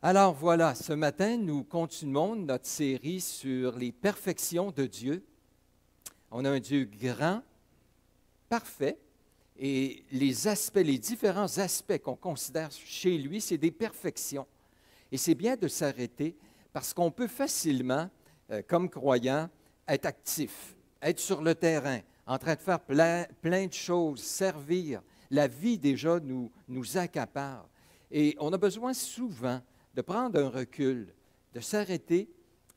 Alors voilà, ce matin, nous continuons notre série sur les perfections de Dieu. On a un Dieu grand, parfait, et les différents aspects qu'on considère chez lui, c'est des perfections. Et c'est bien de s'arrêter parce qu'on peut facilement, comme croyant, être actif, être sur le terrain, en train de faire plein de choses, servir. La vie déjà nous accapare. Et on a besoin souvent de prendre un recul, de s'arrêter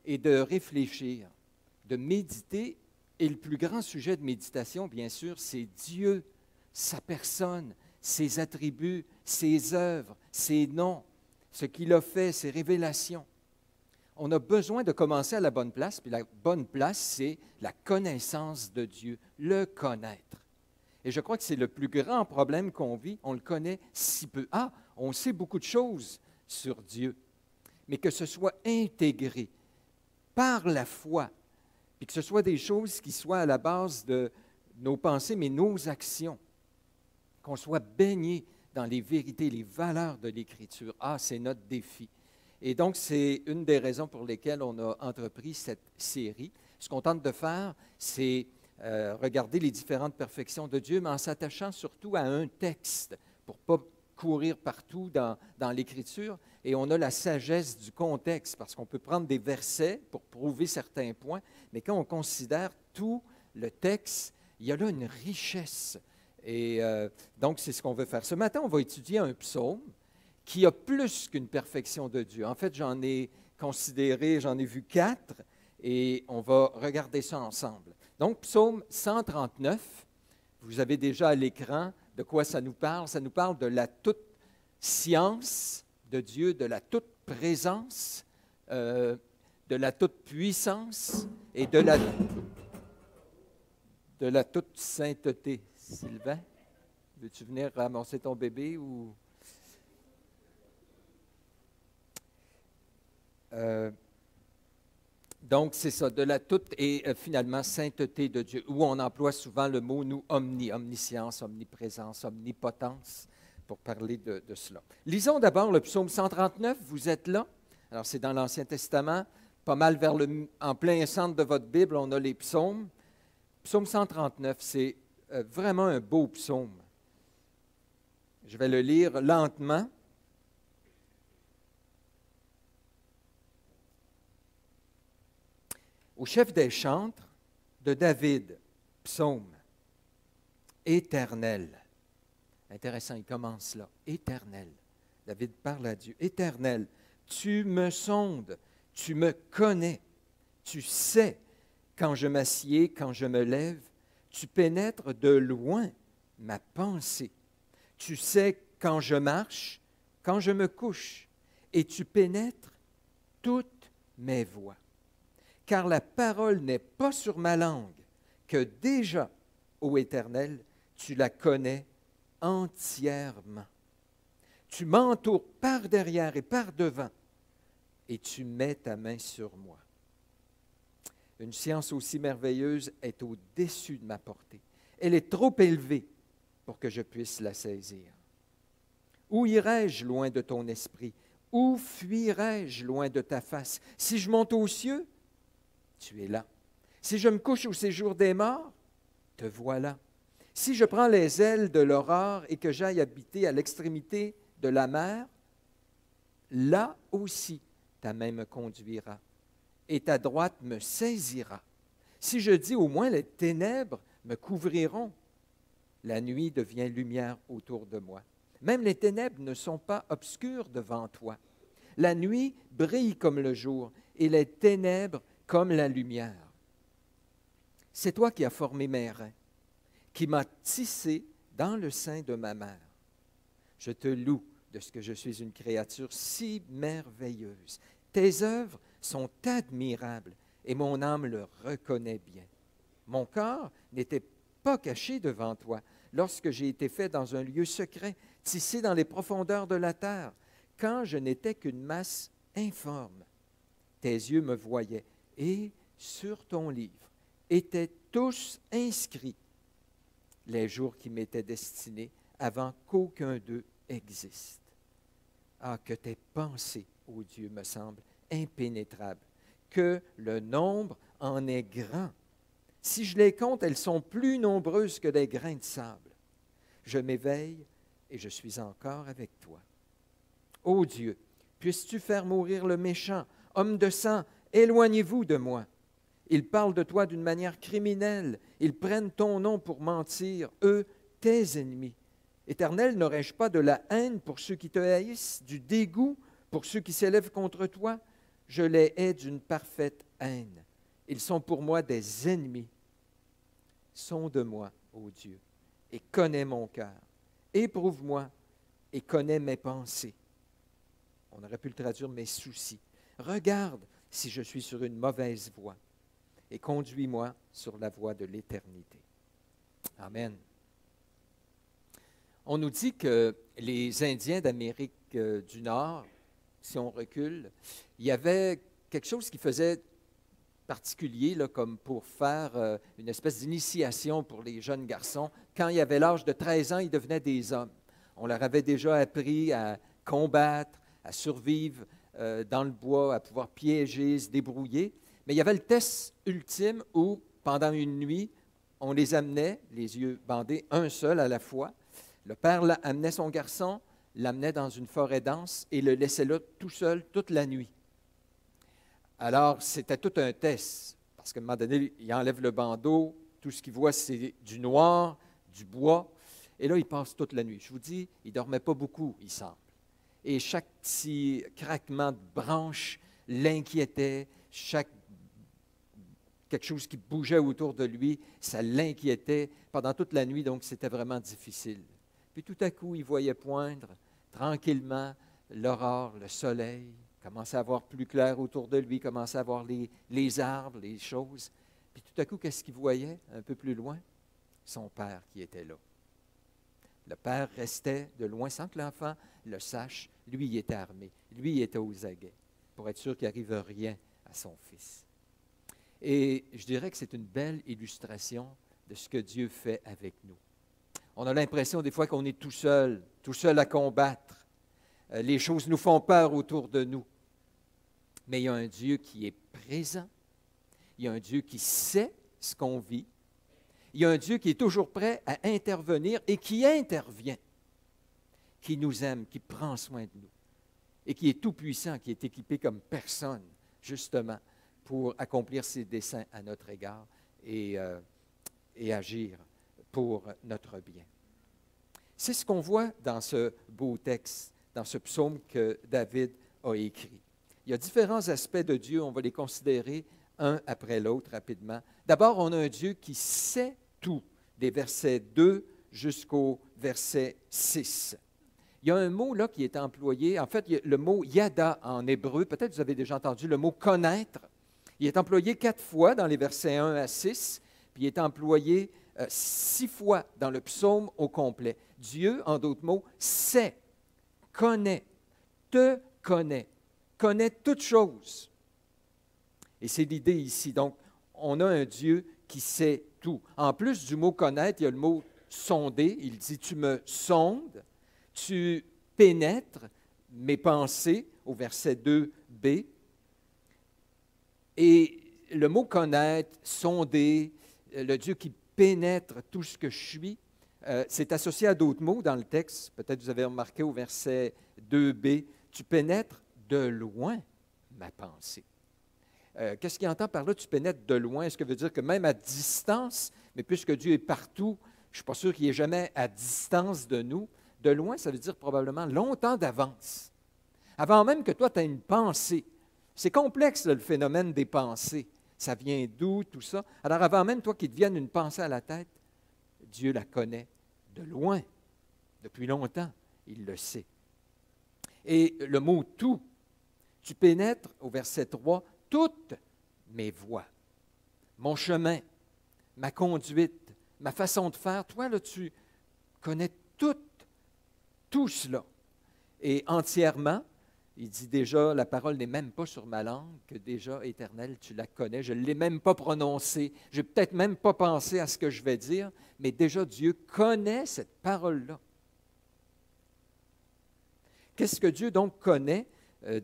et de réfléchir, de méditer. Et le plus grand sujet de méditation, bien sûr, c'est Dieu, sa personne, ses attributs, ses œuvres, ses noms, ce qu'il a fait, ses révélations. On a besoin de commencer à la bonne place, puis la bonne place, c'est la connaissance de Dieu, le connaître. Et je crois que c'est le plus grand problème qu'on vit, on le connaît si peu. Ah, on sait beaucoup de choses sur Dieu, mais que ce soit intégré par la foi, puis que ce soit des choses qui soient à la base de nos pensées, mais nos actions, qu'on soit baigné dans les vérités, les valeurs de l'Écriture. Ah, c'est notre défi. Et donc, c'est une des raisons pour lesquelles on a entrepris cette série. Ce qu'on tente de faire, c'est regarder les différentes perfections de Dieu, mais en s'attachant surtout à un texte pour ne pas courir partout dans l'Écriture. Et on a la sagesse du contexte, parce qu'on peut prendre des versets pour prouver certains points, mais quand on considère tout le texte, il y a là une richesse. Et donc, c'est ce qu'on veut faire. Ce matin, on va étudier un psaume qui a plus qu'une perfection de Dieu. En fait, j'en ai vu 4, et on va regarder ça ensemble. Donc, psaume 139, vous avez déjà à l'écran de quoi ça nous parle. Ça nous parle de la toute science de Dieu, de la toute présence, de la toute puissance et de la toute sainteté. Sylvain, veux-tu venir ramasser ton bébé ou... Donc, c'est ça, de la toute et finalement sainteté de Dieu, où on emploie souvent le mot, nous, omniscience, omniprésence, omnipotence, pour parler de cela. Lisons d'abord le psaume 139, vous êtes là. Alors, c'est dans l'Ancien Testament, pas mal en plein centre de votre Bible, on a les psaumes. Psaume 139, c'est vraiment un beau psaume. Je vais le lire lentement. Au chef des chantres de David, psaume, éternel. Intéressant, il commence là. Éternel. David parle à Dieu. Éternel, tu me sondes, tu me connais, tu sais quand je m'assieds, quand je me lève, tu pénètres de loin ma pensée. Tu sais quand je marche, quand je me couche, et tu pénètres toutes mes voies. Car la parole n'est pas sur ma langue, que déjà, ô Éternel, tu la connais entièrement. Tu m'entoures par derrière et par devant, et tu mets ta main sur moi. Une science aussi merveilleuse est au-dessus de ma portée. Elle est trop élevée pour que je puisse la saisir. Où irai-je loin de ton esprit? Où fuirai-je loin de ta face? Si je monte aux cieux, tu es là. Si je me couche au séjour des morts, te voilà. Si je prends les ailes de l'aurore et que j'aille habiter à l'extrémité de la mer, là aussi ta main me conduira et ta droite me saisira. Si je dis au moins les ténèbres me couvriront, la nuit devient lumière autour de moi. Même les ténèbres ne sont pas obscures devant toi. La nuit brille comme le jour et les ténèbres comme la lumière. C'est toi qui as formé mes reins, qui m'as tissé dans le sein de ma mère. Je te loue de ce que je suis une créature si merveilleuse. Tes œuvres sont admirables et mon âme le reconnaît bien. Mon corps n'était pas caché devant toi lorsque j'ai été fait dans un lieu secret, tissé dans les profondeurs de la terre, quand je n'étais qu'une masse informe. Tes yeux me voyaient et sur ton livre étaient tous inscrits les jours qui m'étaient destinés avant qu'aucun d'eux existe. Ah, que tes pensées, ô Dieu, me semblent impénétrables, que le nombre en est grand. Si je les compte, elles sont plus nombreuses que des grains de sable. Je m'éveille et je suis encore avec toi. Ô Dieu, puisses-tu faire mourir le méchant, homme de sang, éloignez-vous de moi. Ils parlent de toi d'une manière criminelle, ils prennent ton nom pour mentir, eux, tes ennemis. Éternel, n'aurais-je pas de la haine pour ceux qui te haïssent, du dégoût pour ceux qui s'élèvent contre toi? Je les hais d'une parfaite haine. Ils sont pour moi des ennemis. Sonde-moi, ô Dieu, et connais mon cœur. Éprouve-moi et connais mes pensées. On aurait pu le traduire mes soucis. Regarde si je suis sur une mauvaise voie et conduis-moi sur la voie de l'éternité. Amen. On nous dit que les Indiens d'Amérique du Nord, si on recule, il y avait quelque chose qui faisait particulier, là, comme pour faire une espèce d'initiation pour les jeunes garçons. Quand ils avaient l'âge de 13 ans, ils devenaient des hommes. On leur avait déjà appris à combattre, à survivre dans le bois, à pouvoir piéger, se débrouiller. Mais il y avait le test ultime où, pendant une nuit, on les amenait, les yeux bandés, un seul à la fois. Le père amenait son garçon, l'amenait dans une forêt dense et le laissait là tout seul toute la nuit. Alors, c'était tout un test, parce qu'à un moment donné, il enlève le bandeau, tout ce qu'il voit, c'est du noir, du bois, et là, il passe toute la nuit. Je vous dis, il ne dormait pas beaucoup, il semble. Et chaque petit craquement de branche l'inquiétait, quelque chose qui bougeait autour de lui, ça l'inquiétait pendant toute la nuit, donc c'était vraiment difficile. Puis tout à coup, il voyait poindre tranquillement l'aurore, le soleil, commençait à voir plus clair autour de lui, commençait à voir les arbres, les choses. Puis tout à coup, qu'est-ce qu'il voyait un peu plus loin? Son père qui était là. Le père restait de loin sans que l'enfant le sache. Lui, il était armé. Lui, il était aux aguets pour être sûr qu'il n'arrive rien à son fils. Et je dirais que c'est une belle illustration de ce que Dieu fait avec nous. On a l'impression des fois qu'on est tout seul à combattre. Les choses nous font peur autour de nous. Mais il y a un Dieu qui est présent. Il y a un Dieu qui sait ce qu'on vit. Il y a un Dieu qui est toujours prêt à intervenir et qui intervient, qui nous aime, qui prend soin de nous et qui est tout-puissant, qui est équipé comme personne, justement, pour accomplir ses desseins à notre égard et agir pour notre bien. C'est ce qu'on voit dans ce beau texte, dans ce psaume que David a écrit. Il y a différents aspects de Dieu, on va les considérer un après l'autre rapidement. D'abord, on a un Dieu qui sait tout, des versets 2 jusqu'au verset 6. Il y a un mot là qui est employé, en fait, il y a le mot yada en hébreu, peut-être que vous avez déjà entendu le mot connaître. Il est employé 4 fois dans les versets 1 à 6, puis il est employé 6 fois dans le psaume au complet. Dieu, en d'autres mots, sait, connaît, te connaît toutes choses. Et c'est l'idée ici. Donc, on a un Dieu qui sait tout. En plus du mot connaître, il y a le mot sonder. Il dit, tu me sondes, tu pénètres mes pensées, au verset 2b. Et le mot connaître, sonder, le Dieu qui pénètre tout ce que je suis, c'est associé à d'autres mots dans le texte. Peut-être vous avez remarqué au verset 2b, tu pénètres de loin ma pensée. Qu'est-ce qu'il entend par là, tu pénètres de loin? Est-ce que ça veut dire que même à distance, mais puisque Dieu est partout, je ne suis pas sûr qu'il est jamais à distance de nous. De loin, ça veut dire probablement longtemps d'avance. Avant même que toi, tu aies une pensée. C'est complexe, le phénomène des pensées. Ça vient d'où, tout ça? Alors, avant même, toi, qu'il te vienne une pensée à la tête, Dieu la connaît de loin, depuis longtemps. Il le sait. Et le mot « tout », tu pénètres, au verset 3, toutes mes voies, mon chemin, ma conduite, ma façon de faire. Toi, là, tu connais tout cela. Et entièrement, il dit déjà, la parole n'est même pas sur ma langue, que déjà, éternelle, tu la connais. Je ne l'ai même pas prononcée. Je n'ai peut-être même pas pensé à ce que je vais dire, mais déjà, Dieu connaît cette parole-là. Qu'est-ce que Dieu donc connaît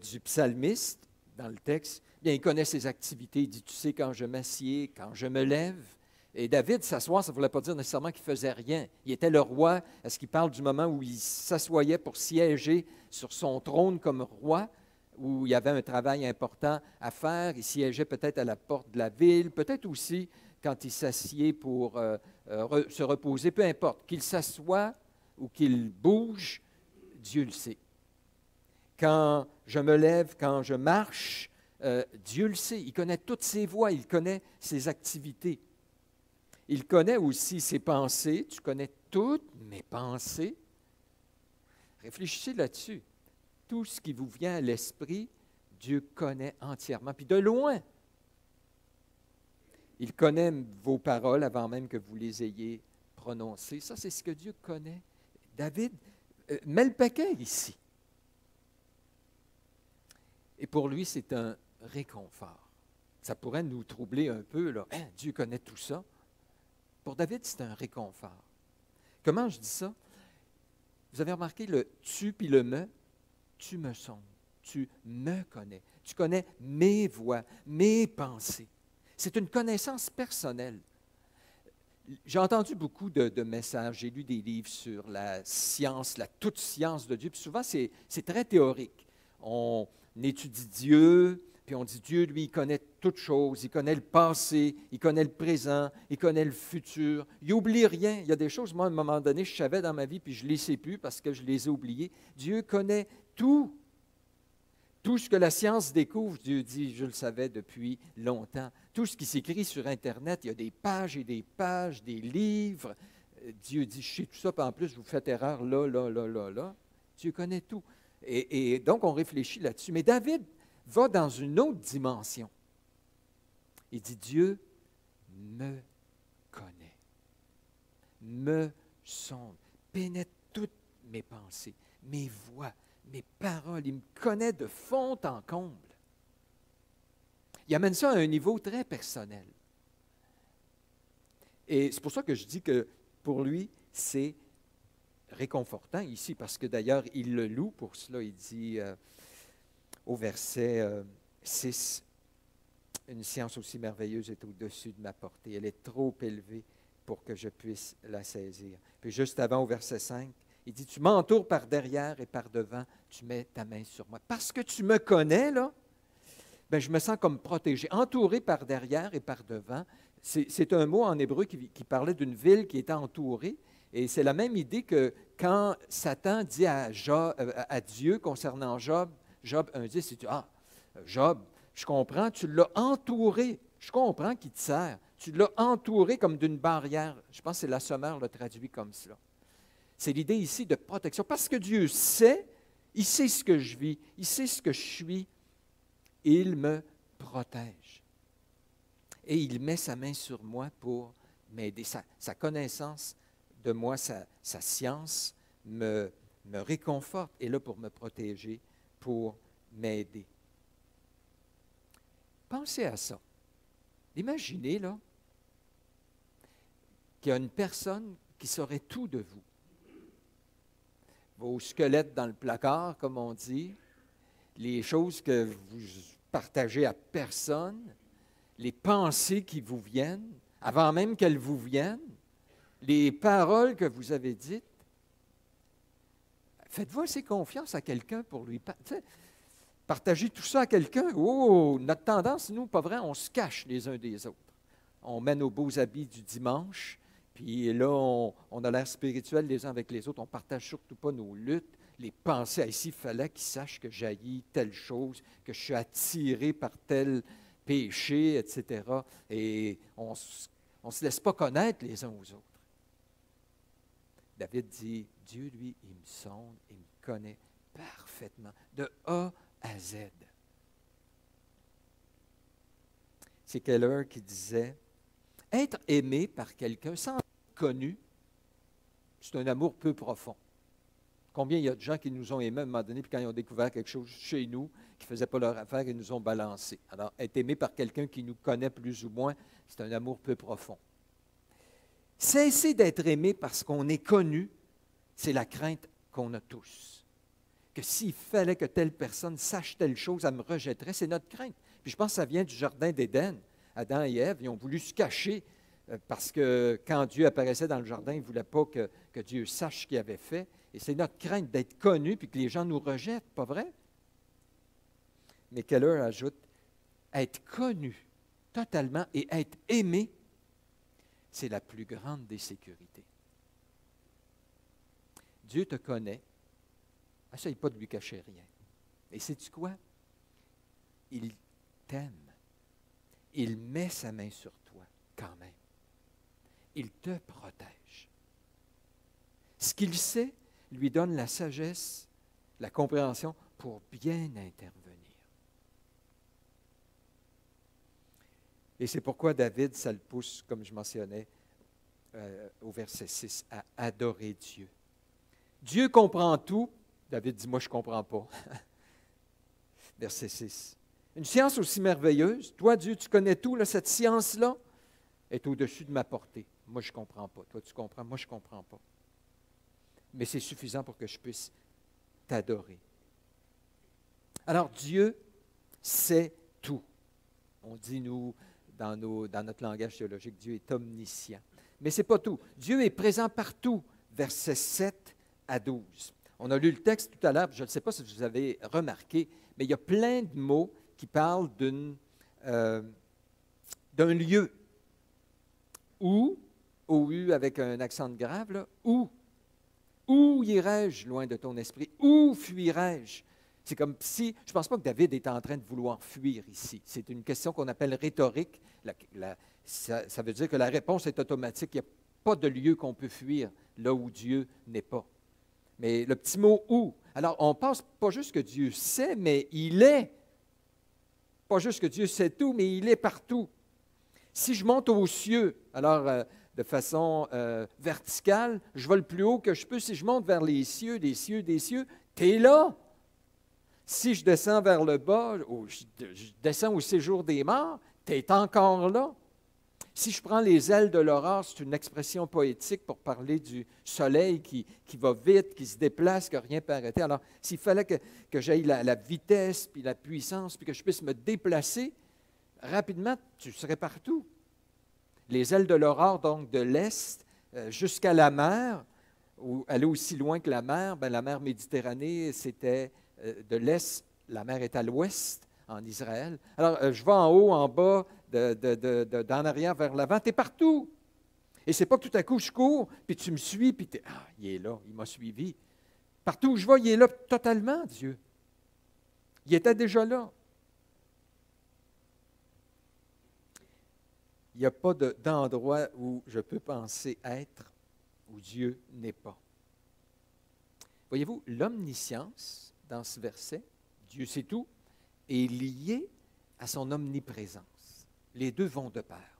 du psalmiste dans le texte? Bien, il connaît ses activités. Il dit, tu sais, quand je m'assieds, quand je me lève. Et David, s'asseoir, ça ne voulait pas dire nécessairement qu'il ne faisait rien. Il était le roi. Est-ce qu'il parle du moment où il s'assoyait pour siéger sur son trône comme roi, où il y avait un travail important à faire? Il siégeait peut-être à la porte de la ville, peut-être aussi quand il s'assied pour se reposer, peu importe. Qu'il s'assoie ou qu'il bouge, Dieu le sait. Quand je me lève, quand je marche, Dieu le sait. Il connaît toutes ses voies, il connaît ses activités. Il connaît aussi ses pensées. Tu connais toutes mes pensées. Réfléchissez là-dessus. Tout ce qui vous vient à l'esprit, Dieu connaît entièrement. Puis de loin, il connaît vos paroles avant même que vous les ayez prononcées. Ça, c'est ce que Dieu connaît. David met le paquet ici. Et pour lui, c'est un réconfort. Ça pourrait nous troubler un peu, là. Hein, Dieu connaît tout ça. Pour David, c'est un réconfort. Comment je dis ça? Vous avez remarqué le tu puis le me? Tu me sondes, tu me connais. Tu connais mes voies, mes pensées. C'est une connaissance personnelle. J'ai entendu beaucoup de messages, j'ai lu des livres sur la science, la toute science de Dieu, puis souvent c'est très théorique. On étudie Dieu, puis on dit Dieu, lui, il connaît toutes choses, il connaît le passé, il connaît le présent, il connaît le futur, il n'oublie rien. Il y a des choses, moi, à un moment donné, je savais dans ma vie, puis je ne les sais plus parce que je les ai oubliées. Dieu connaît tout. Tout ce que la science découvre, Dieu dit, je le savais depuis longtemps. Tout ce qui s'écrit sur Internet, il y a des pages et des pages, des livres. Dieu dit, je sais tout ça, puis en plus, vous faites erreur là, là, là, là, là. Dieu connaît tout. Et donc, on réfléchit là-dessus. Mais David va dans une autre dimension. Il dit, Dieu me connaît, me sonde, pénètre toutes mes pensées, mes voies, mes paroles. Il me connaît de fond en comble. Il amène ça à un niveau très personnel. Et c'est pour ça que je dis que pour lui, c'est réconfortant ici, parce que d'ailleurs, il le loue pour cela. Il dit au verset 6, « Une science aussi merveilleuse est au-dessus de ma portée. Elle est trop élevée pour que je puisse la saisir. » Puis juste avant, au verset 5, il dit, « Tu m'entoures par derrière et par devant, tu mets ta main sur moi. » Parce que tu me connais, là, bien, je me sens comme protégé. Entouré par derrière et par devant, c'est un mot en hébreu qui parlait d'une ville qui était entourée. Et c'est la même idée que quand Satan dit à Dieu concernant Job, Job 1,10, il dit, « Ah, Job, je comprends, tu l'as entouré. Je comprends qu'il te sert. Tu l'as entouré comme d'une barrière. » Je pense que c'est l'Assommaire le traduit comme cela. C'est l'idée ici de protection. Parce que Dieu sait, il sait ce que je vis, il sait ce que je suis, il me protège. Et il met sa main sur moi pour m'aider. Sa connaissance de moi, sa science me réconforte, est là pour me protéger, pour m'aider. Pensez à ça. Imaginez, là, qu'il y a une personne qui saurait tout de vous. Vos squelettes dans le placard, comme on dit, les choses que vous partagez à personne, les pensées qui vous viennent, avant même qu'elles vous viennent, les paroles que vous avez dites. Faites-vous assez confiance à quelqu'un pour lui partager tout ça à quelqu'un. Oh, notre tendance, nous, pas vrai, on se cache les uns des autres. On met nos beaux habits du dimanche, puis là, on a l'air spirituel les uns avec les autres. On ne partage surtout pas nos luttes, les pensées. Ici, il fallait qu'ils sachent que j'haïs telle chose, que je suis attiré par tel péché, etc. Et on ne se laisse pas connaître les uns aux autres. David dit, Dieu, lui, il me sonde, il me connaît parfaitement, de A à Z. C'est Keller qui disait, être aimé par quelqu'un sans être connu, c'est un amour peu profond. Combien il y a de gens qui nous ont aimés à un moment donné, puis quand ils ont découvert quelque chose chez nous qui ne faisait pas leur affaire, ils nous ont balancés. Alors, être aimé par quelqu'un qui nous connaît plus ou moins, c'est un amour peu profond. Cesser d'être aimé parce qu'on est connu, c'est la crainte qu'on a tous. que s'il fallait que telle personne sache telle chose, elle me rejetterait. C'est notre crainte. Puis je pense que ça vient du Jardin d'Éden. Adam et Ève, ils ont voulu se cacher parce que quand Dieu apparaissait dans le jardin, ils ne voulaient pas que Dieu sache ce qu'il avait fait. Et c'est notre crainte d'être connu puis que les gens nous rejettent, pas vrai? Mais Keller ajoute, être connu totalement et être aimé, c'est la plus grande des sécurités. Dieu te connaît. Essaye pas de lui cacher rien. Et sais-tu quoi? Il t'aime. Il met sa main sur toi quand même. Il te protège. Ce qu'il sait lui donne la sagesse, la compréhension pour bien intervenir. Et c'est pourquoi David, ça le pousse, comme je mentionnais au verset 6, à adorer Dieu. Dieu comprend tout. David dit, moi je ne comprends pas. Verset 6. Une science aussi merveilleuse, toi Dieu, tu connais tout, là, cette science-là est au-dessus de ma portée. Moi je ne comprends pas. Toi tu comprends, moi je ne comprends pas. Mais c'est suffisant pour que je puisse t'adorer. Alors Dieu sait tout. On dit, nous, dans notre langage théologique, Dieu est omniscient. Mais ce n'est pas tout. Dieu est présent partout, versets 7 à 12. On a lu le texte tout à l'heure, je ne sais pas si vous avez remarqué, mais il y a plein de mots qui parlent d'un lieu. Où, OU avec un accent grave, là, où irai-je loin de ton esprit? Où fuirai-je? C'est comme si, je ne pense pas que David est en train de vouloir fuir ici. C'est une question qu'on appelle rhétorique. Ça veut dire que la réponse est automatique. Il n'y a pas de lieu qu'on peut fuir là où Dieu n'est pas. Mais le petit mot « où », alors on pense pas juste que Dieu sait, mais il est. Pas juste que Dieu sait tout, mais il est partout. Si je monte aux cieux, alors de façon verticale, je vais le plus haut que je peux. Si je monte vers les cieux, des cieux, des cieux, tu es là. Si je descends vers le bas, je descends au séjour des morts, tu es encore là. Si je prends les ailes de l'aurore, c'est une expression poétique pour parler du soleil qui va vite, qui se déplace, que rien ne peut arrêter. Alors, s'il fallait que j'aille la vitesse, puis la puissance, puis que je puisse me déplacer, rapidement, tu serais partout. Les ailes de l'aurore, donc de l'est jusqu'à la mer, ou aller aussi loin que la mer, bien, la mer Méditerranée, c'était de l'est, la mer est à l'ouest, en Israël. Alors, je vais en haut, en bas, d'en arrière vers l'avant, tu es partout. Et ce n'est pas que tout à coup je cours, puis tu me suis, puis il est là, il m'a suivi. Partout où je vais, il est là totalement, Dieu. Il était déjà là. Il n'y a pas d'endroit où je peux penser être, où Dieu n'est pas. Voyez-vous, l'omniscience, dans ce verset, Dieu sait tout, est lié à son omniprésence. Les deux vont de pair.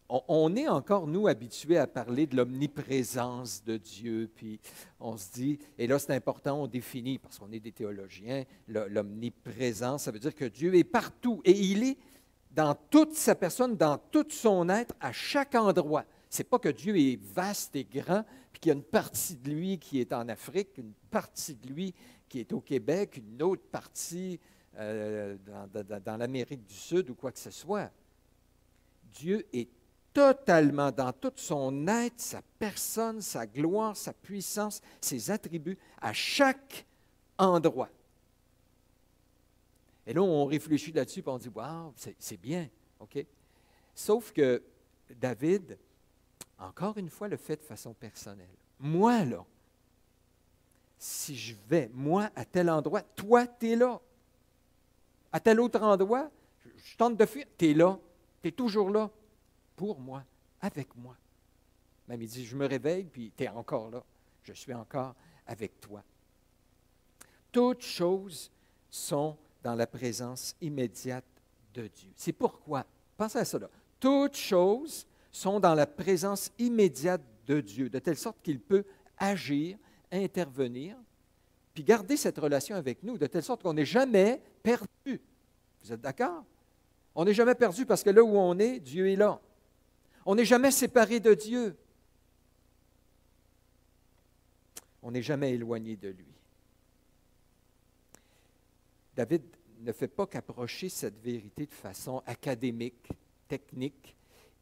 On est encore, nous, habitués à parler de l'omniprésence de Dieu, puis on se dit, et là c'est important, on définit, parce qu'on est des théologiens, l'omniprésence, ça veut dire que Dieu est partout, et il est dans toute sa personne, dans tout son être, à chaque endroit. Ce n'est pas que Dieu est vaste et grand, puis qu'il y a une partie de lui qui est en Afrique, une partie de lui qui est au Québec, une autre partie dans l'Amérique du Sud ou quoi que ce soit. Dieu est totalement dans tout son être, sa personne, sa gloire, sa puissance, ses attributs, à chaque endroit. Et là, on réfléchit là-dessus et on dit, « Wow, c'est bien. » OK? Sauf que David, encore une fois, le fait de façon personnelle. Moi, là, si je vais, moi, à tel endroit, toi, tu es là. À tel autre endroit, je tente de fuir, tu es là. Tu es toujours là. Pour moi, avec moi. Même il dit, je me réveille, puis tu es encore là. Je suis encore avec toi. Toutes choses sont dans la présence immédiate de Dieu. C'est pourquoi, pensez à ça là, toutes choses sont dans la présence immédiate de Dieu, de telle sorte qu'il peut agir, intervenir, puis garder cette relation avec nous, de telle sorte qu'on n'est jamais perdu. Vous êtes d'accord? On n'est jamais perdu parce que là où on est, Dieu est là. On n'est jamais séparé de Dieu. On n'est jamais éloigné de lui. David ne fait pas qu'approcher cette vérité de façon académique, technique.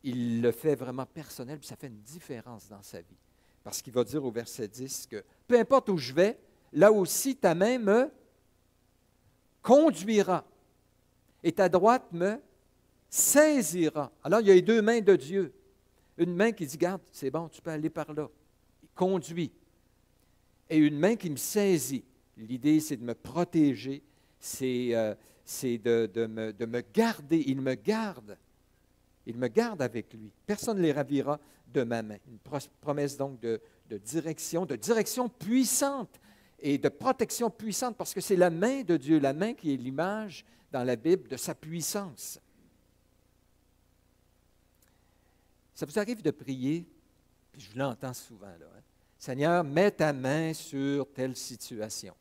Il le fait vraiment personnel, puis ça fait une différence dans sa vie. Parce qu'il va dire au verset 10 que peu importe où je vais, là aussi ta main me conduira et ta droite me saisira. Alors il y a les deux mains de Dieu. Une main qui dit, garde, c'est bon, tu peux aller par là. Il conduit. Et une main qui me saisit. L'idée, c'est de me protéger, c'est de me garder. Il me garde. Il me garde avec lui. Personne ne les ravira de ma main. Une promesse donc de direction puissante et de protection puissante, parce que c'est la main de Dieu, la main qui est l'image dans la Bible de sa puissance. Ça vous arrive de prier, puis je l'entends souvent, là, hein? Seigneur, mets ta main sur telle situation.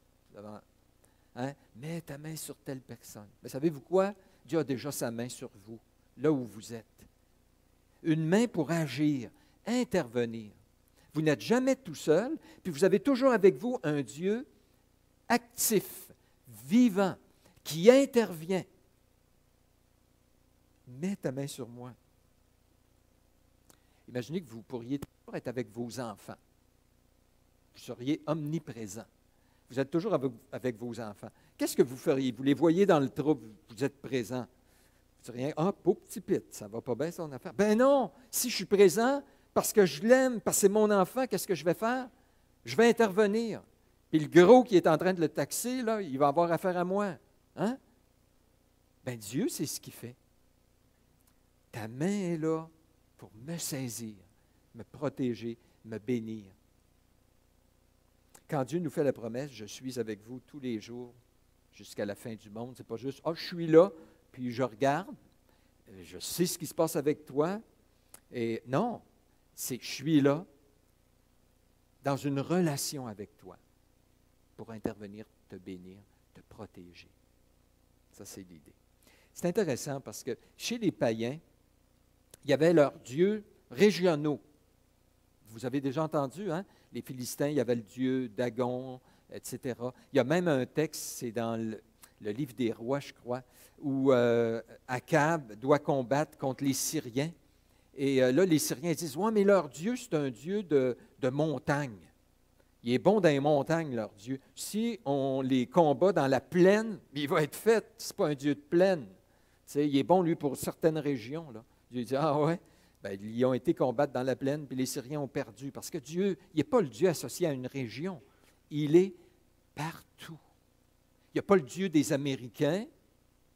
Hein? Mets ta main sur telle personne. Mais savez-vous quoi? Dieu a déjà sa main sur vous, là où vous êtes. Une main pour agir, intervenir. Vous n'êtes jamais tout seul, puis vous avez toujours avec vous un Dieu actif, vivant, qui intervient. Mets ta main sur moi. Imaginez que vous pourriez toujours être avec vos enfants. Vous seriez omniprésent. Vous êtes toujours avec vos enfants. Qu'est-ce que vous feriez? Vous les voyez dans le trouble, vous êtes présent. Vous diriez, ah, pauvre petit pit, ça ne va pas bien son affaire. Ben non, si je suis présent, parce que je l'aime, parce que c'est mon enfant, qu'est-ce que je vais faire? Je vais intervenir. Puis le gros qui est en train de le taxer, là, il va avoir affaire à moi. Hein? Ben Dieu, c'est ce qu'il fait. Ta main est là pour me saisir, me protéger, me bénir. Quand Dieu nous fait la promesse, je suis avec vous tous les jours jusqu'à la fin du monde, ce n'est pas juste, je suis là, puis je regarde, je sais ce qui se passe avec toi. Et non, c'est je suis là dans une relation avec toi pour intervenir, te bénir, te protéger. Ça, c'est l'idée. C'est intéressant parce que chez les païens, il y avait leurs dieux régionaux. Vous avez déjà entendu, hein? Les Philistins, il y avait le dieu Dagon, etc. Il y a même un texte, c'est dans le livre des rois, je crois, où Akab doit combattre contre les Syriens. Et là, les Syriens disent, « Ouais, mais leur Dieu, c'est un Dieu de montagne. Il est bon dans les montagnes, leur Dieu. Si on les combat dans la plaine, il va être fait. Ce n'est pas un Dieu de plaine. Tu sais, il est bon, lui, pour certaines régions. Là. » Dieu dit, « Ah ouais? » Bien, ils ont été combattre dans la plaine, puis les Syriens ont perdu. Parce que Dieu, il n'est pas le Dieu associé à une région. Il est partout. Il n'y a pas le Dieu des Américains.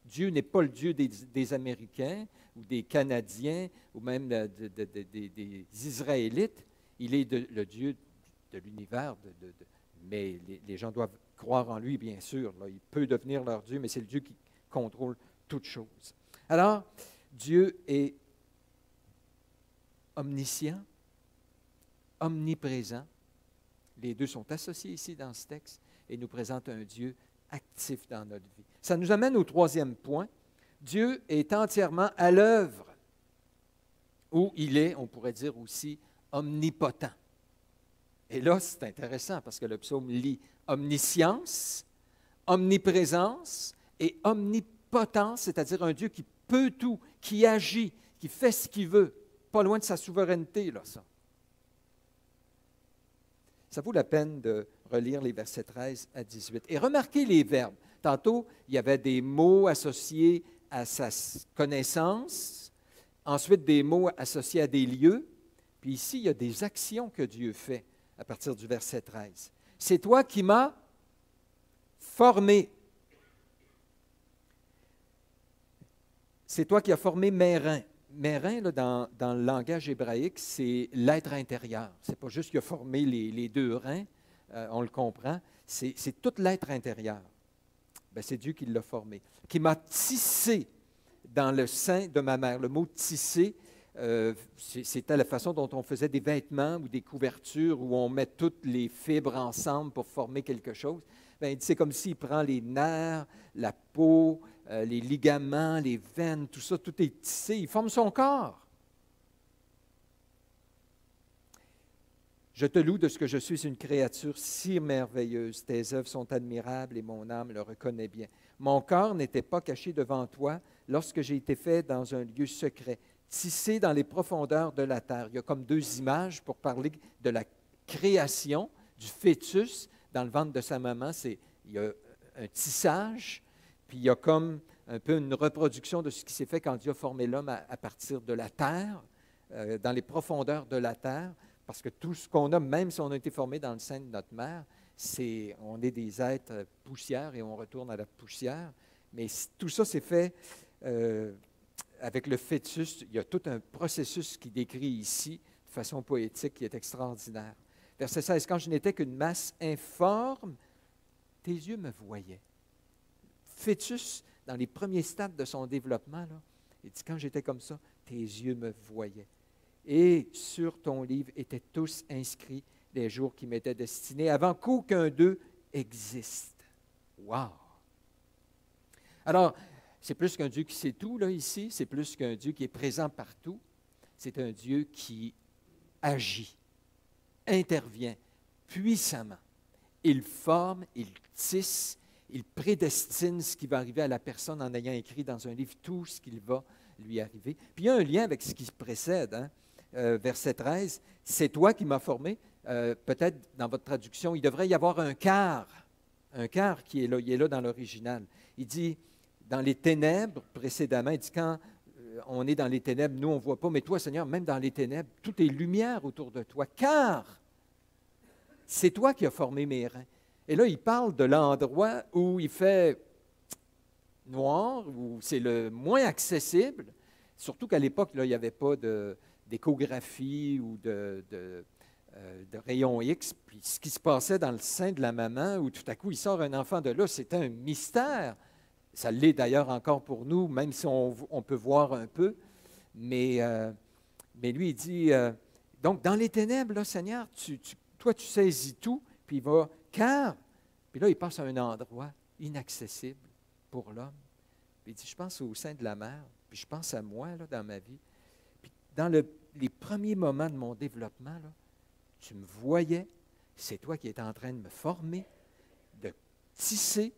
Dieu n'est pas le Dieu des Américains ou des Canadiens ou même des Israélites. Il est le Dieu de l'univers. Mais les gens doivent croire en lui, bien sûr. Là. Il peut devenir leur Dieu, mais c'est le Dieu qui contrôle toutes choses. Alors, Dieu est omniscient, omniprésent. Les deux sont associés ici dans ce texte et nous présentent un Dieu actif dans notre vie. Ça nous amène au troisième point. Dieu est entièrement à l'œuvre, ou il est, on pourrait dire aussi, omnipotent. Et là, c'est intéressant parce que le psaume lit omniscience, omniprésence et omnipotence, c'est-à-dire un Dieu qui peut tout, qui agit, qui fait ce qu'il veut, pas loin de sa souveraineté, là, ça. Ça vaut la peine de relire les versets 13 à 18. Et remarquez les verbes. Tantôt, il y avait des mots associés à sa connaissance, ensuite des mots associés à des lieux, puis ici, il y a des actions que Dieu fait à partir du verset 13. « C'est toi qui m'as formé. C'est toi qui as formé mes reins. » Mes reins, là, dans le langage hébraïque, c'est l'être intérieur. Ce n'est pas juste qu'il a formé les deux reins, on le comprend, c'est tout l'être intérieur. Bien, c'est Dieu qui l'a formé, qui m'a tissé dans le sein de ma mère. Le mot tisser, c'était la façon dont on faisait des vêtements ou des couvertures où on met toutes les fibres ensemble pour former quelque chose. Bien, c'est comme s'il prend les nerfs, la peau, les ligaments, les veines, tout ça, tout est tissé. Il forme son corps. Je te loue de ce que je suis une créature si merveilleuse. Tes œuvres sont admirables et mon âme le reconnaît bien. Mon corps n'était pas caché devant toi lorsque j'ai été fait dans un lieu secret, tissé dans les profondeurs de la terre. Il y a comme deux images pour parler de la création du fœtus dans le ventre de sa maman. Il y a un tissage, puis il y a comme un peu une reproduction de ce qui s'est fait quand Dieu a formé l'homme à partir de la terre, dans les profondeurs de la terre. Parce que tout ce qu'on a, même si on a été formé dans le sein de notre mère, on est des êtres poussière et on retourne à la poussière. Mais tout ça, c'est fait avec le fœtus. Il y a tout un processus qui décrit ici, de façon poétique, qui est extraordinaire. Verset 16, « Quand je n'étais qu'une masse informe, tes yeux me voyaient. » Fœtus, dans les premiers stades de son développement, là, il dit, « Quand j'étais comme ça, tes yeux me voyaient. » Et sur ton livre étaient tous inscrits les jours qui m'étaient destinés avant qu'aucun d'eux existe. Wow! Alors, c'est plus qu'un Dieu qui sait tout, là, ici. C'est plus qu'un Dieu qui est présent partout. C'est un Dieu qui agit, intervient puissamment. Il forme, il tisse, il prédestine ce qui va arriver à la personne en ayant écrit dans un livre tout ce qu'il va lui arriver. Puis il y a un lien avec ce qui précède, hein? Verset 13, « C'est toi qui m'as formé. » Peut-être dans votre traduction, il devrait y avoir un quart qui est là, il est là dans l'original. Il dit, dans les ténèbres, précédemment, il dit, quand on est dans les ténèbres, nous, on ne voit pas, mais toi, Seigneur, même dans les ténèbres, tout est lumière autour de toi, car c'est toi qui as formé mes reins. Et là, il parle de l'endroit où il fait noir, où c'est le moins accessible, surtout qu'à l'époque, là, il n'y avait pas d'échographie ou de rayons X. Puis ce qui se passait dans le sein de la maman, où tout à coup il sort un enfant de là, c'était un mystère. Ça l'est d'ailleurs encore pour nous, même si on peut voir un peu. Mais lui, il dit, donc dans les ténèbres, là, Seigneur, toi, tu saisis tout, puis il va, car, puis là, il passe à un endroit inaccessible pour l'homme. Puis il dit, je pense au sein de la mère, puis je pense à moi, là, dans ma vie. Puis dans les premiers moments de mon développement, là, tu me voyais, c'est toi qui étais en train de me former, de tisser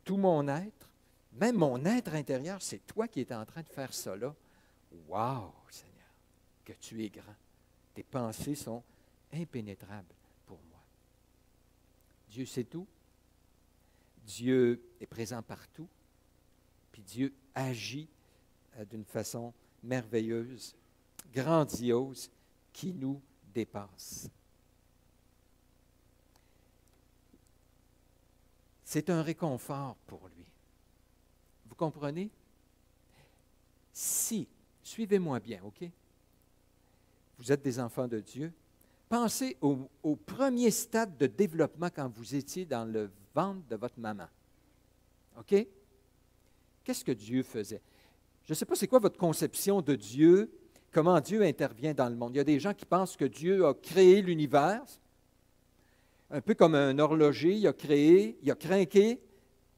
tout mon être, même mon être intérieur, c'est toi qui étais en train de faire ça là. Wow, Seigneur, que tu es grand. Tes pensées sont impénétrables pour moi. Dieu sait tout. Dieu est présent partout. Puis Dieu agit d'une façon merveilleuse, grandiose, qui nous dépasse. C'est un réconfort pour lui. Vous comprenez? Si, suivez-moi bien, OK? Vous êtes des enfants de Dieu. Pensez au premier stade de développement quand vous étiez dans le ventre de votre maman. OK? Qu'est-ce que Dieu faisait? Je ne sais pas c'est quoi votre conception de Dieu, comment Dieu intervient dans le monde. Il y a des gens qui pensent que Dieu a créé l'univers, un peu comme un horloger, il a créé, il a crinqué,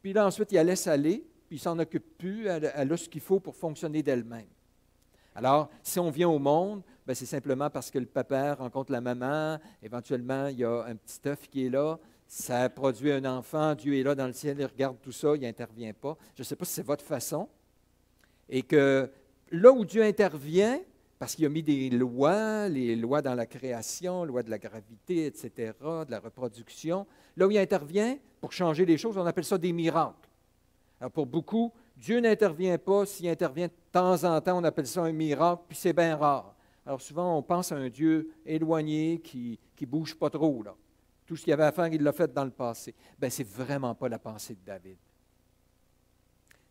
puis là ensuite il la laisse aller, puis il ne s'en occupe plus, elle a ce qu'il faut pour fonctionner d'elle-même. Alors, si on vient au monde, bien, c'est simplement parce que le papa rencontre la maman, éventuellement il y a un petit œuf qui est là, ça produit un enfant, Dieu est là dans le ciel, il regarde tout ça, il n'intervient pas. Je ne sais pas si c'est votre façon. Et que là où Dieu intervient, parce qu'il a mis des lois, les lois dans la création, loi de la gravité, etc., de la reproduction, là où il intervient pour changer les choses, on appelle ça des miracles. Alors pour beaucoup, Dieu n'intervient pas, s'il intervient de temps en temps, on appelle ça un miracle, puis c'est bien rare. Alors souvent, on pense à un Dieu éloigné qui ne bouge pas trop, là. Tout ce qu'il y avait à faire, il l'a fait dans le passé. Bien, ce n'est vraiment pas la pensée de David.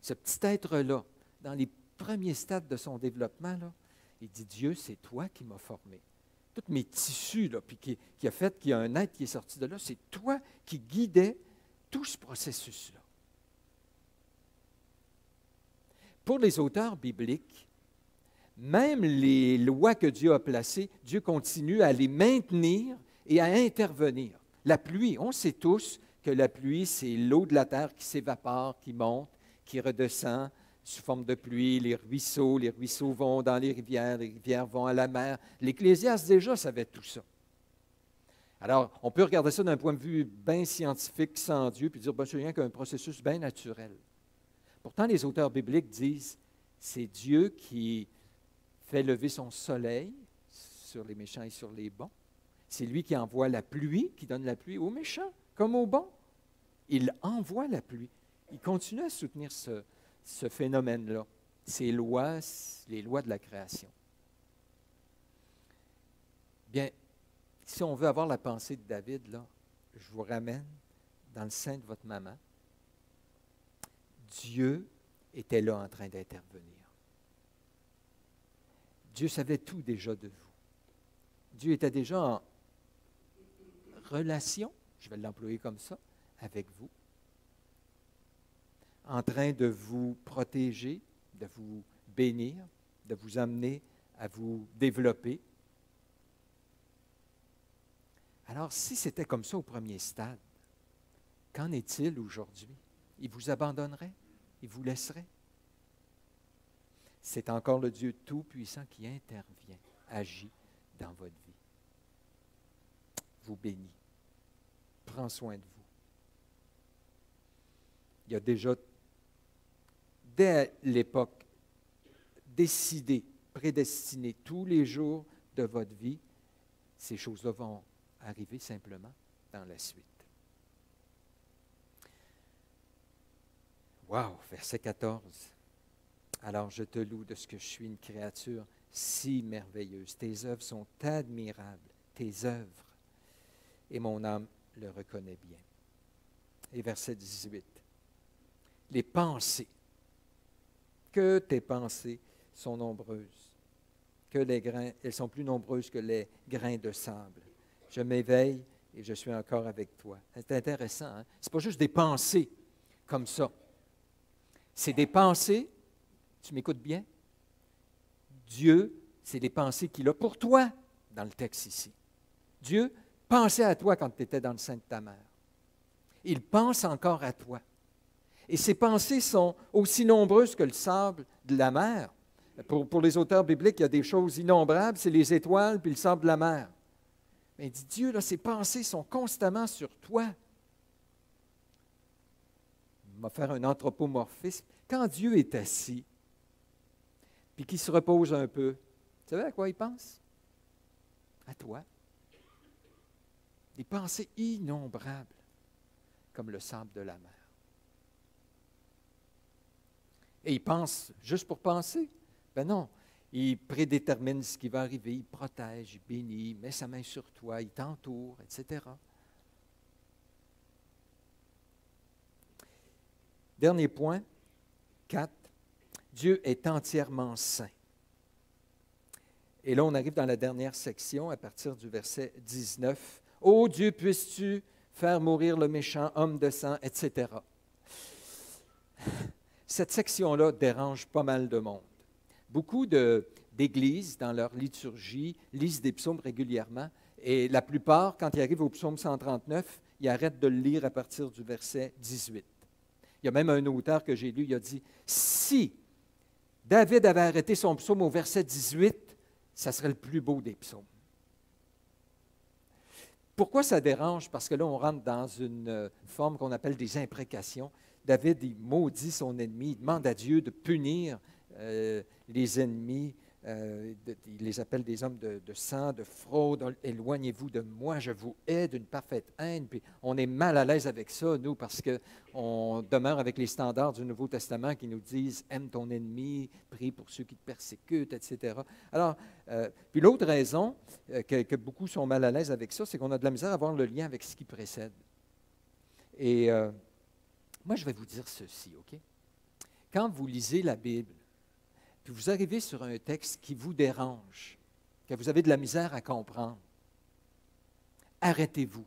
Ce petit être-là, dans les premiers stades de son développement, là, il dit, Dieu, c'est toi qui m'as formé. Tous mes tissus, là, puis qui a fait qu'il y a un être qui est sorti de là, c'est toi qui guidais tout ce processus-là. Pour les auteurs bibliques, même les lois que Dieu a placées, Dieu continue à les maintenir et à intervenir. La pluie, on sait tous que la pluie, c'est l'eau de la terre qui s'évapore, qui monte, qui redescend sous forme de pluie, les ruisseaux vont dans les rivières vont à la mer. L'Ecclésiaste déjà savait tout ça. Alors, on peut regarder ça d'un point de vue bien scientifique, sans Dieu, puis dire, ben, c'est rien qu'un processus bien naturel. Pourtant, les auteurs bibliques disent, c'est Dieu qui fait lever son soleil sur les méchants et sur les bons. C'est lui qui envoie la pluie, qui donne la pluie aux méchants comme aux bons. Il envoie la pluie. Il continue à soutenir ce phénomène-là, ces lois, les lois de la création. Bien, si on veut avoir la pensée de David, là, je vous ramène dans le sein de votre maman. Dieu était là en train d'intervenir. Dieu savait tout déjà de vous. Dieu était déjà en relation, je vais l'employer comme ça, avec vous, en train de vous protéger, de vous bénir, de vous amener à vous développer. Alors, si c'était comme ça au premier stade, qu'en est-il aujourd'hui? Il vous abandonnerait? Il vous laisserait? C'est encore le Dieu Tout-Puissant qui intervient, agit dans votre vie. Vous bénit. Prend soin de vous. Il a déjà, dès l'époque, décidé, prédestiné tous les jours de votre vie. Ces choses-là vont arriver simplement dans la suite. Wow, verset 14. Alors je te loue de ce que je suis une créature si merveilleuse. Tes œuvres sont admirables, tes œuvres, et mon âme le reconnaît bien. Et verset 18. Les pensées, que tes pensées sont nombreuses, que les grains, elles sont plus nombreuses que les grains de sable. Je m'éveille et je suis encore avec toi. C'est intéressant, hein? Ce n'est pas juste des pensées comme ça. C'est des pensées, tu m'écoutes bien? Dieu, c'est des pensées qu'il a pour toi dans le texte ici. Dieu pensait à toi quand tu étais dans le sein de ta mère. Il pense encore à toi. Et ces pensées sont aussi nombreuses que le sable de la mer. Pour les auteurs bibliques, il y a des choses innombrables, c'est les étoiles puis le sable de la mer. Mais il dit, Dieu, là, ses pensées sont constamment sur toi. Il va faire un anthropomorphisme. Quand Dieu est assis, puis qu'il se repose un peu, tu savez à quoi il pense? À toi. Des pensées innombrables, comme le sable de la mer. Et il pense juste pour penser? Ben non. Il prédétermine ce qui va arriver, il protège, il bénit, il met sa main sur toi, il t'entoure, etc. Dernier point, 4. Dieu est entièrement saint. Et là, on arrive dans la dernière section, à partir du verset 19. « Ô Dieu, puisses-tu faire mourir le méchant, homme de sang, etc. » Cette section-là dérange pas mal de monde. Beaucoup d'églises, dans leur liturgie, lisent des psaumes régulièrement, et la plupart, quand ils arrivent au psaume 139, ils arrêtent de le lire à partir du verset 18. Il y a même un auteur que j'ai lu, il a dit, si David avait arrêté son psaume au verset 18, ça serait le plus beau des psaumes. Pourquoi ça dérange? Parce que là, on rentre dans une forme qu'on appelle des imprécations. David, il maudit son ennemi, il demande à Dieu de punir les ennemis, il les appelle des hommes de sang, de fraude. Éloignez-vous de moi, je vous hais d'une parfaite haine. Puis on est mal à l'aise avec ça, nous, parce qu'on demeure avec les standards du Nouveau Testament qui nous disent « aime ton ennemi, prie pour ceux qui te persécutent, etc. » Alors, puis l'autre raison que beaucoup sont mal à l'aise avec ça, c'est qu'on a de la misère à voir le lien avec ce qui précède. Et moi, je vais vous dire ceci, OK? Quand vous lisez la Bible, puis vous arrivez sur un texte qui vous dérange, que vous avez de la misère à comprendre, arrêtez-vous.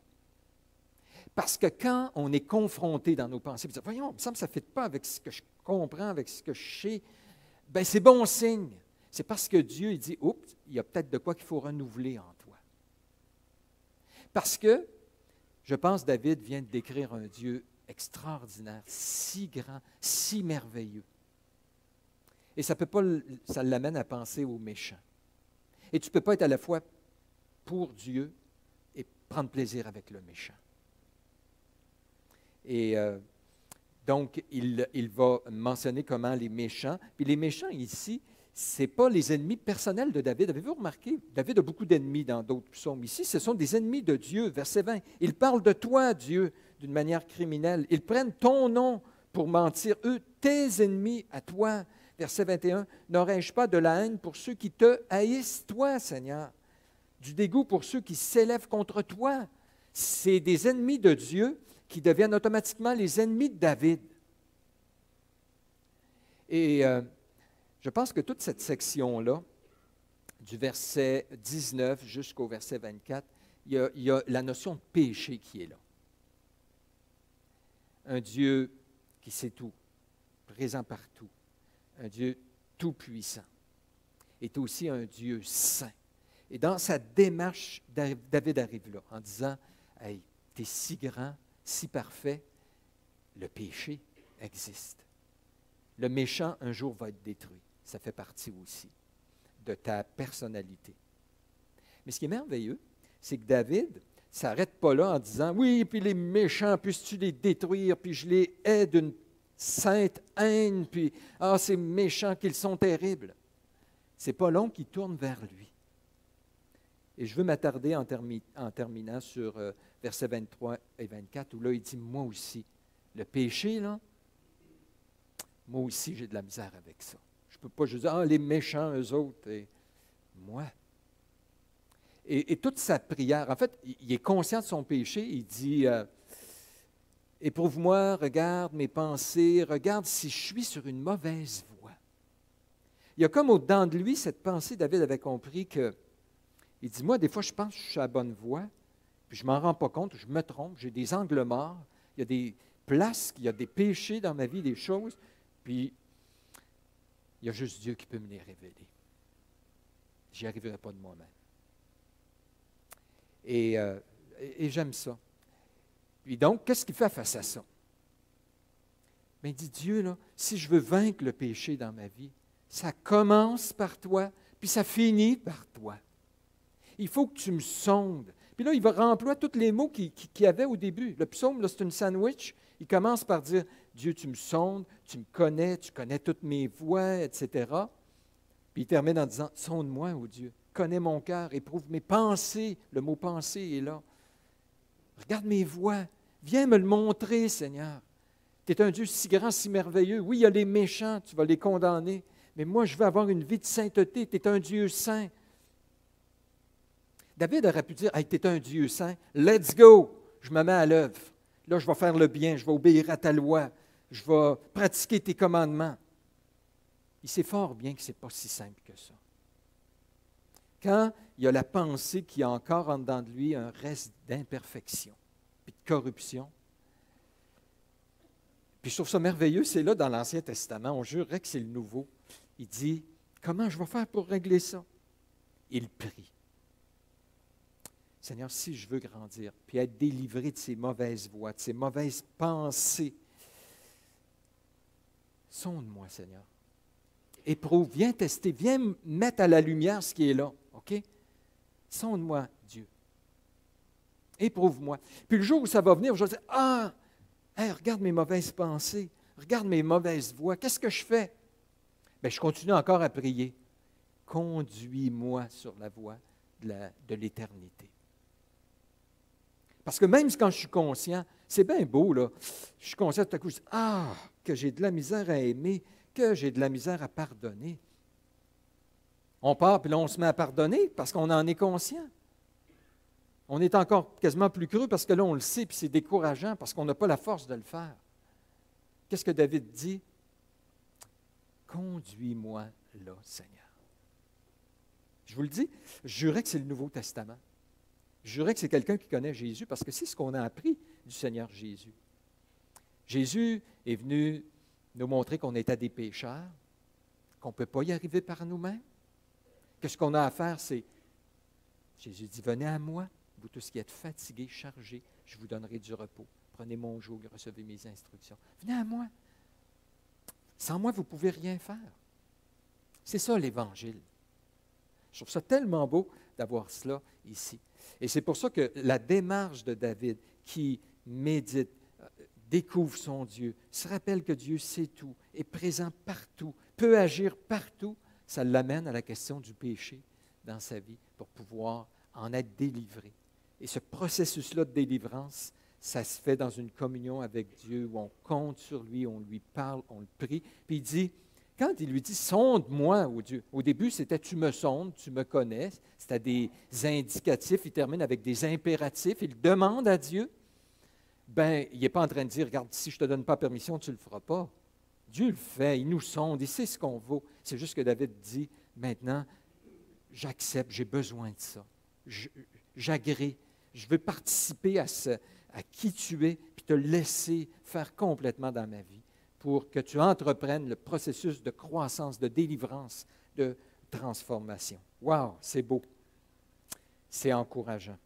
Parce que quand on est confronté dans nos pensées, vous dites, voyons, il me semble que ça ne fit pas avec ce que je comprends, avec ce que je sais, bien, c'est bon signe. C'est parce que Dieu il dit, oups, il y a peut-être de quoi qu'il faut renouveler en toi. Parce que, je pense, David vient de décrire un Dieu extraordinaire, si grand, si merveilleux. Et ça l'amène à penser aux méchants. Et tu ne peux pas être à la fois pour Dieu et prendre plaisir avec le méchant. Et donc, il va mentionner comment les méchants, puis les méchants ici, ce n'est pas les ennemis personnels de David. Avez-vous remarqué? David a beaucoup d'ennemis dans d'autres psaumes. Ici, ce sont des ennemis de Dieu. Verset 20. Ils parlent de toi, Dieu, d'une manière criminelle. Ils prennent ton nom pour mentir. Eux, tes ennemis à toi. Verset 21. N'aurais-je pas de la haine pour ceux qui te haïssent, toi, Seigneur? Du dégoût pour ceux qui s'élèvent contre toi. C'est des ennemis de Dieu qui deviennent automatiquement les ennemis de David. Et je pense que toute cette section-là, du verset 19 jusqu'au verset 24, il y a la notion de péché qui est là. Un Dieu qui sait tout, présent partout, un Dieu tout-puissant, est aussi un Dieu saint. Et dans sa démarche, David arrive là en disant, « Hey, tu es si grand, si parfait, le péché existe. Le méchant, un jour, va être détruit. Ça fait partie aussi de ta personnalité. » Mais ce qui est merveilleux, c'est que David ne s'arrête pas là en disant, « Oui, puis les méchants, puisses-tu les détruire, puis je les hais d'une sainte haine, puis ces méchants qu'ils sont terribles. » C'est pas long qu'il tourne vers lui. Et je veux m'attarder en terminant sur versets 23 et 24, où là, il dit, « Moi aussi, le péché, là, moi aussi, j'ai de la misère avec ça. Je ne peux pas juste dire, les méchants, eux autres, et moi. » Et toute sa prière, en fait, il est conscient de son péché, il dit, « Éprouve-moi, regarde mes pensées, regarde si je suis sur une mauvaise voie. » Il y a comme au-dedans de lui cette pensée, David avait compris que, il dit, « Moi, des fois, je pense que je suis à la bonne voie, puis je ne m'en rends pas compte, je me trompe, j'ai des angles morts, il y a des places, il y a des péchés dans ma vie, des choses, puis il y a juste Dieu qui peut me les révéler. Je n'y arriverai pas de moi-même. » Et j'aime ça. Puis donc, qu'est-ce qu'il fait face à ça? Bien, il dit, Dieu, là, si je veux vaincre le péché dans ma vie, ça commence par toi, puis ça finit par toi. Il faut que tu me sondes. Puis là, il va remplir tous les mots qu'il y avait au début. Le psaume, là, c'est une sandwich. Il commence par dire, Dieu, tu me sondes, tu me connais, tu connais toutes mes voies, etc. Puis il termine en disant, sonde-moi, ô Dieu, connais mon cœur, éprouve mes pensées. Le mot pensée est là. Regarde mes voies, viens me le montrer, Seigneur. Tu es un Dieu si grand, si merveilleux. Oui, il y a les méchants, tu vas les condamner, mais moi, je veux avoir une vie de sainteté. Tu es un Dieu saint. David aurait pu dire, hey, tu es un Dieu saint, let's go, je me mets à l'œuvre. Là, je vais faire le bien, je vais obéir à ta loi, je vais pratiquer tes commandements. Il sait fort bien que ce n'est pas si simple que ça. Quand il y a la pensée qui a encore en dedans de lui un reste d'imperfection, puis de corruption. Puis je trouve ça merveilleux, c'est là dans l'Ancien Testament, on jurerait que c'est le Nouveau. Il dit, comment je vais faire pour régler ça? Il prie. Seigneur, si je veux grandir, puis être délivré de ces mauvaises voies, de ces mauvaises pensées, sonde-moi, Seigneur. Éprouve, viens tester, viens mettre à la lumière ce qui est là, OK? Sonde-moi, Dieu. Éprouve-moi. Puis le jour où ça va venir, je vais dire, regarde mes mauvaises pensées, regarde mes mauvaises voies, qu'est-ce que je fais? Bien, je continue encore à prier. Conduis-moi sur la voie de l'éternité. Parce que même quand je suis conscient, c'est bien beau, là. Je suis conscient tout à coup, je dis, que j'ai de la misère à aimer, que j'ai de la misère à pardonner. On part, puis là, on se met à pardonner parce qu'on en est conscient. On est encore quasiment plus creux parce que là, on le sait, puis c'est décourageant parce qu'on n'a pas la force de le faire. Qu'est-ce que David dit? Conduis-moi là, Seigneur. Je vous le dis, je jurais que c'est le Nouveau Testament. Je jurais que c'est quelqu'un qui connaît Jésus parce que c'est ce qu'on a appris du Seigneur Jésus. Jésus est venu nous montrer qu'on était des pécheurs, qu'on ne peut pas y arriver par nous-mêmes, que ce qu'on a à faire, c'est, Jésus dit, venez à moi, vous tous qui êtes fatigués, chargés, je vous donnerai du repos. Prenez mon joug, recevez mes instructions. Venez à moi. Sans moi, vous ne pouvez rien faire. C'est ça l'Évangile. Je trouve ça tellement beau d'avoir cela ici. Et c'est pour ça que la démarche de David, qui médite, découvre son Dieu, se rappelle que Dieu sait tout, est présent partout, peut agir partout, ça l'amène à la question du péché dans sa vie pour pouvoir en être délivré. Et ce processus-là de délivrance, ça se fait dans une communion avec Dieu où on compte sur lui, on lui parle, on le prie. Puis il dit, quand il lui dit « sonde-moi, ô Dieu », au début c'était « tu me sondes, tu me connais », c'était des indicatifs, il termine avec des impératifs, il demande à Dieu. Ben, il n'est pas en train de dire « regarde, si je ne te donne pas permission, tu ne le feras pas ». Dieu le fait, il nous sonde, il sait ce qu'on vaut. C'est juste que David dit « maintenant, j'accepte, j'ai besoin de ça, j'agrée, je veux participer à qui tu es, puis te laisser faire complètement dans ma vie pour que tu entreprennes le processus de croissance, de délivrance, de transformation. Wow, c'est beau. C'est encourageant.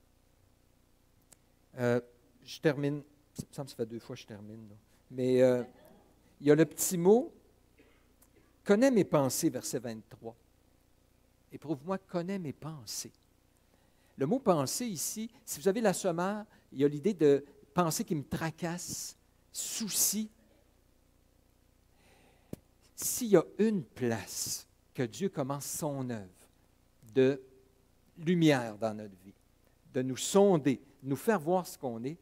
Je termine, ça me semble que ça fait 2 fois que je termine, là. Mais il y a le petit mot « connais mes pensées », verset 23. « Éprouve-moi, connais mes pensées ». Le mot « penser » ici, si vous avez la sommaire, il y a l'idée de pensée qui me tracasse, souci. S'il y a une place que Dieu commence son œuvre de lumière dans notre vie, de nous sonder, de nous faire voir ce qu'on est,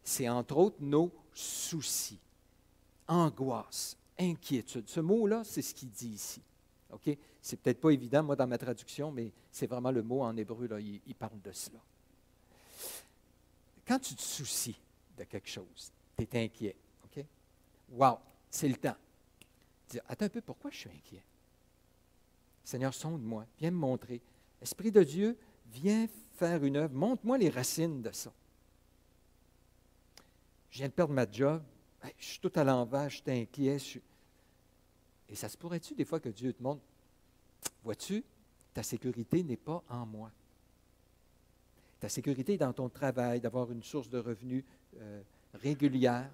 c'est entre autres nos soucis, angoisse, inquiétude. Ce mot-là, c'est ce qu'il dit ici. OK? C'est peut-être pas évident, moi, dans ma traduction, mais c'est vraiment le mot en hébreu, là, il parle de cela. Quand tu te soucies de quelque chose, tu es inquiet, OK? Wow, c'est le temps. Dis, attends un peu, pourquoi je suis inquiet? Seigneur, sonde-moi, viens me montrer. Esprit de Dieu, viens faire une œuvre, montre-moi les racines de ça. Je viens de perdre ma job, je suis tout à l'envers, je suis inquiet. Et ça se pourrait-tu des fois que Dieu te montre, vois-tu, ta sécurité n'est pas en moi. Ta sécurité est dans ton travail, d'avoir une source de revenus régulière.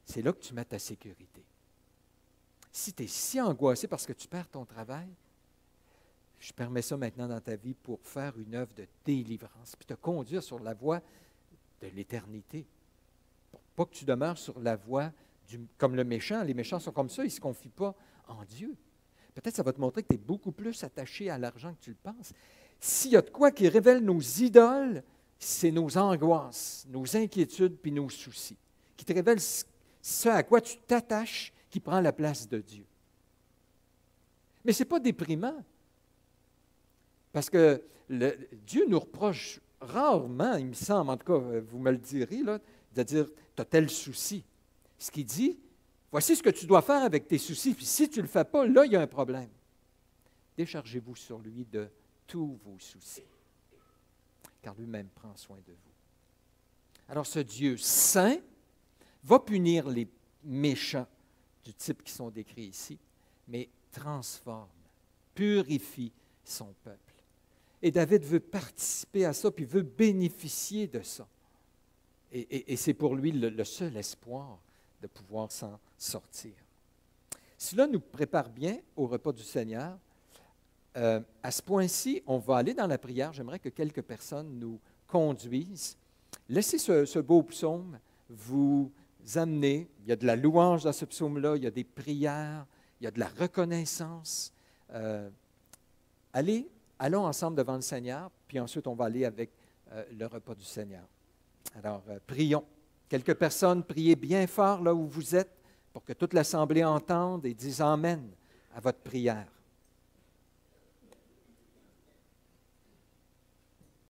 C'est là que tu mets ta sécurité. Si tu es si angoissé parce que tu perds ton travail, je permets ça maintenant dans ta vie pour faire une œuvre de délivrance, puis te conduire sur la voie de l'éternité. Pour pas que tu demeures sur la voie comme le méchant. Les méchants sont comme ça, ils ne se confient pas en Dieu. Peut-être ça va te montrer que tu es beaucoup plus attaché à l'argent que tu le penses. S'il y a de quoi qui révèle nos idoles, c'est nos angoisses, nos inquiétudes puis nos soucis, qui te révèlent ce à quoi tu t'attaches qui prend la place de Dieu. Mais ce n'est pas déprimant, parce que Dieu nous reproche rarement, il me semble, en tout cas, vous me le direz, là, de dire « tu as tel souci ». Ce qu'il dit, voici ce que tu dois faire avec tes soucis, puis si tu ne le fais pas, là, il y a un problème. Déchargez-vous sur lui de tous vos soucis, car lui-même prend soin de vous. Alors ce Dieu saint va punir les méchants du type qui sont décrits ici, mais transforme, purifie son peuple. Et David veut participer à ça, puis veut bénéficier de ça. Et c'est pour lui le seul espoir de pouvoir s'en sortir. Cela nous prépare bien au repas du Seigneur. À ce point-ci, on va aller dans la prière. J'aimerais que quelques personnes nous conduisent. Laissez ce beau psaume vous amener. Il y a de la louange dans ce psaume-là, il y a des prières, il y a de la reconnaissance. Allons ensemble devant le Seigneur, puis ensuite on va aller avec le repas du Seigneur. Alors, prions. Quelques personnes, priez bien fort là où vous êtes pour que toute l'Assemblée entende et dise Amen à votre prière.